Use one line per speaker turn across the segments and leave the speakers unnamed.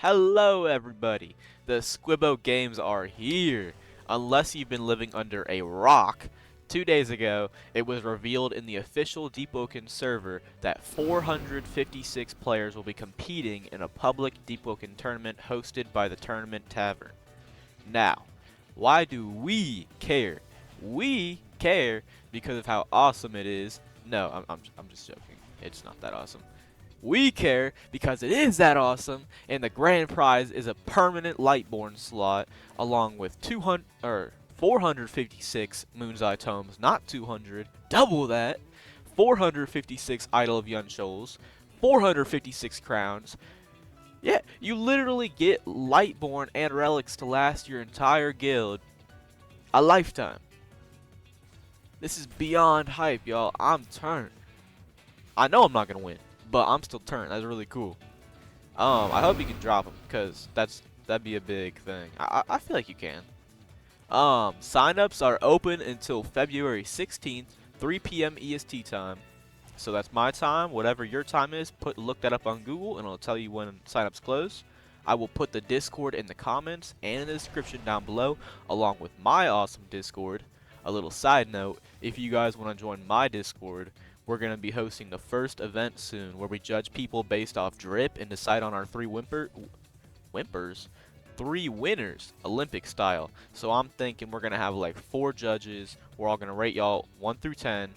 Hello everybody! The Squibbo games are here! Unless you've been living under a rock, 2 days ago it was revealed in the official Deepwoken server that 456 players will be competing in a public Deepwoken tournament hosted by the tournament tavern. Now, why do we care? We care because of how awesome it is. No, I'm just joking. It's not that awesome. We care because it is that awesome, and the grand prize is a permanent Lightborn slot, along with 456 Moon's Eye tomes, not 200, double that, 456 Idol of Yun Shoals, 456 crowns. Yeah, you literally get Lightborn and relics to last your entire guild a lifetime. This is beyond hype, y'all. I'm turned. I know I'm not gonna win, but I'm still turned. That's really cool. I hope you can drop them, because that'd be a big thing. I feel like you can. Sign-ups are open until February 16th, 3 p.m. EST time. So that's my time. Whatever your time is, look that up on Google, and it'll tell you when sign-ups close. I will put the Discord in the comments and in the description down below, along with my awesome Discord. A little side note, if you guys want to join my Discord, we're going to be hosting the first event soon where we judge people based off drip and decide on our three winners, Olympic style. So I'm thinking we're going to have like 4 judges. We're all going to rate y'all 1 through 10,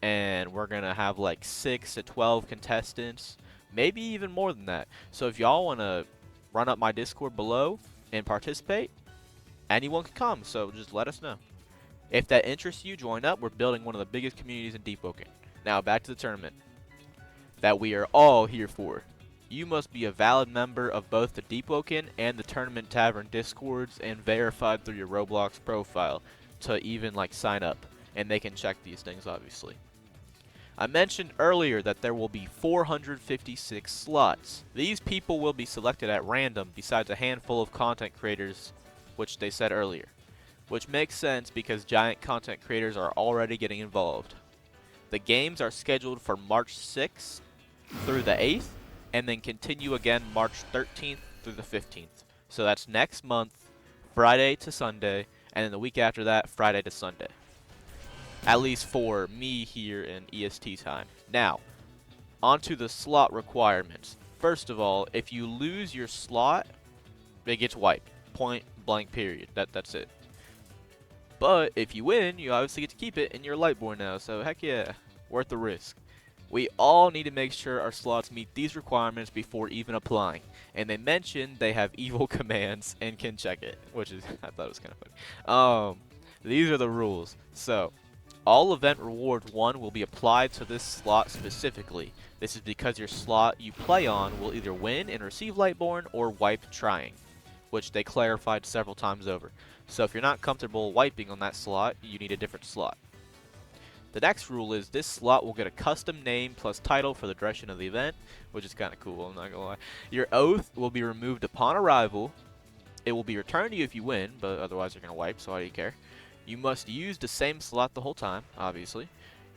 and we're going to have like 6 to 12 contestants, maybe even more than that. So if y'all want to run up my Discord below and participate, anyone can come, so just let us know. If that interests you, join up. We're building one of the biggest communities in Deepwoken. Now back to the tournament that we are all here for. You must be a valid member of both the Deepwoken and the Tournament Tavern Discords and verified through your Roblox profile to even like sign up, and they can check these things obviously. I mentioned earlier that there will be 456 slots. These people will be selected at random besides a handful of content creators, which they said earlier. Which makes sense because giant content creators are already getting involved. The games are scheduled for March 6th through the 8th, and then continue again March 13th through the 15th. So that's next month, Friday to Sunday, and then the week after that, Friday to Sunday. At least for me here in EST time. Now, onto the slot requirements. First of all, if you lose your slot, it gets wiped. Point blank period. That's it. But if you win, you obviously get to keep it, and you're Lightborn now, so heck yeah, worth the risk. We all need to make sure our slots meet these requirements before even applying. And they mentioned they have evil commands and can check it, which is, I thought it was kind of funny. These are the rules. So, all event rewards 1 will be applied to this slot specifically. This is because your slot you play on will either win and receive Lightborn or wipe trying, which they clarified several times over. So if you're not comfortable wiping on that slot, you need a different slot. The next rule is this slot will get a custom name plus title for the duration of the event, which is kind of cool, I'm not gonna lie. Your oath will be removed upon arrival. It will be returned to you if you win, but otherwise you're gonna wipe, so why do you care? You must use the same slot the whole time, obviously.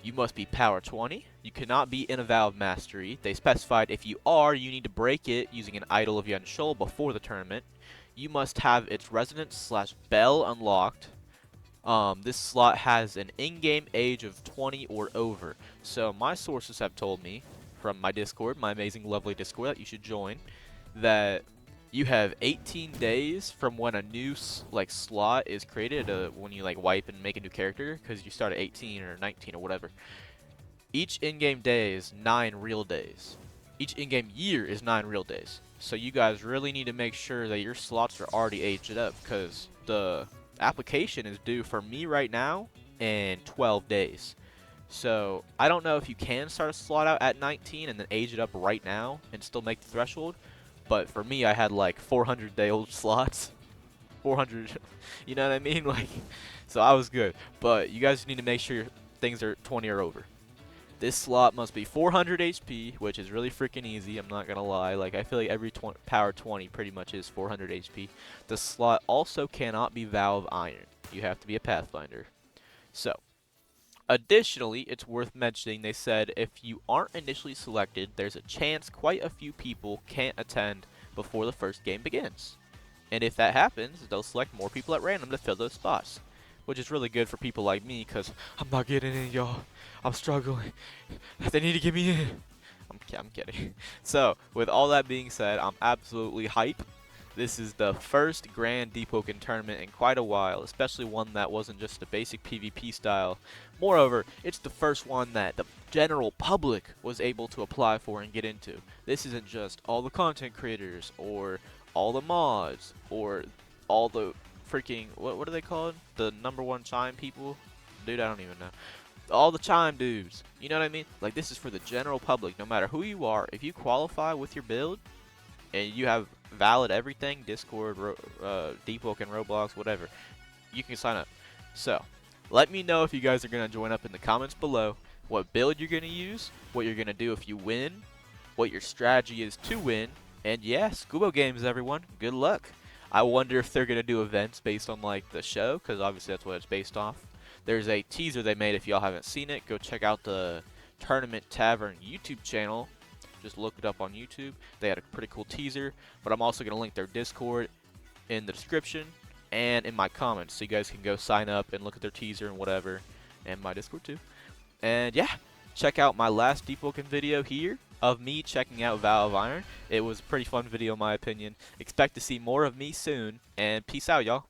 You must be power 20. You cannot be in a vow of mastery. They specified if you are, you need to break it using an Idol of Yun Shoal before the tournament. You must have its residence/bell unlocked. This slot has an in-game age of 20 or over. So my sources have told me from my Discord, my amazing, lovely Discord that you should join, that you have 18 days from when a new slot is created, when you like wipe and make a new character, because you start at 18 or 19 or whatever. Each in-game day is 9 real days. Each in-game year is 9 real days. So you guys really need to make sure that your slots are already aged up, because the application is due for me right now in 12 days. So I don't know if you can start a slot out at 19 and then age it up right now and still make the threshold. But for me, I had like 400-day-old slots. 400, you know what I mean? Like, so I was good. But you guys need to make sure things are 20 or over. This slot must be 400 HP, which is really freaking easy, I'm not gonna lie. Like, I feel like every power 20 pretty much is 400 HP. The slot also cannot be Vow of Iron. You have to be a Pathfinder. So, additionally, it's worth mentioning, they said if you aren't initially selected, there's a chance quite a few people can't attend before the first game begins. And if that happens, they'll select more people at random to fill those spots, which is really good for people like me because I'm not getting in, y'all. I'm struggling. They need to get me in. I'm kidding. So, with all that being said, I'm absolutely hype. This is the first grand Deepwoken tournament in quite a while, especially one that wasn't just a basic PvP style. Moreover, it's the first one that the general public was able to apply for and get into. This isn't just all the content creators, or all the mods, or all the freaking, what are they called? The #1 chime people? Dude, I don't even know. All the chime dudes. You know what I mean? Like, this is for the general public. No matter who you are, if you qualify with your build, and you have valid everything, Discord, Deepwoken, Roblox, whatever, you can sign up. So, let me know if you guys are going to join up in the comments below, what build you're going to use, what you're going to do if you win, what your strategy is to win, and yeah, Squibbo games, everyone. Good luck. I wonder if they're going to do events based on, like, the show, because obviously that's what it's based off. There's a teaser they made. If y'all haven't seen it, go check out the Tournament Tavern YouTube channel. Just look it up on YouTube. They had a pretty cool teaser, but I'm also going to link their Discord in the description and in my comments, so you guys can go sign up and look at their teaser and whatever, and my Discord too. And yeah, check out my last Deepwoken video here of me checking out Vow of Iron. It was a pretty fun video in my opinion. Expect to see more of me soon, and peace out, y'all.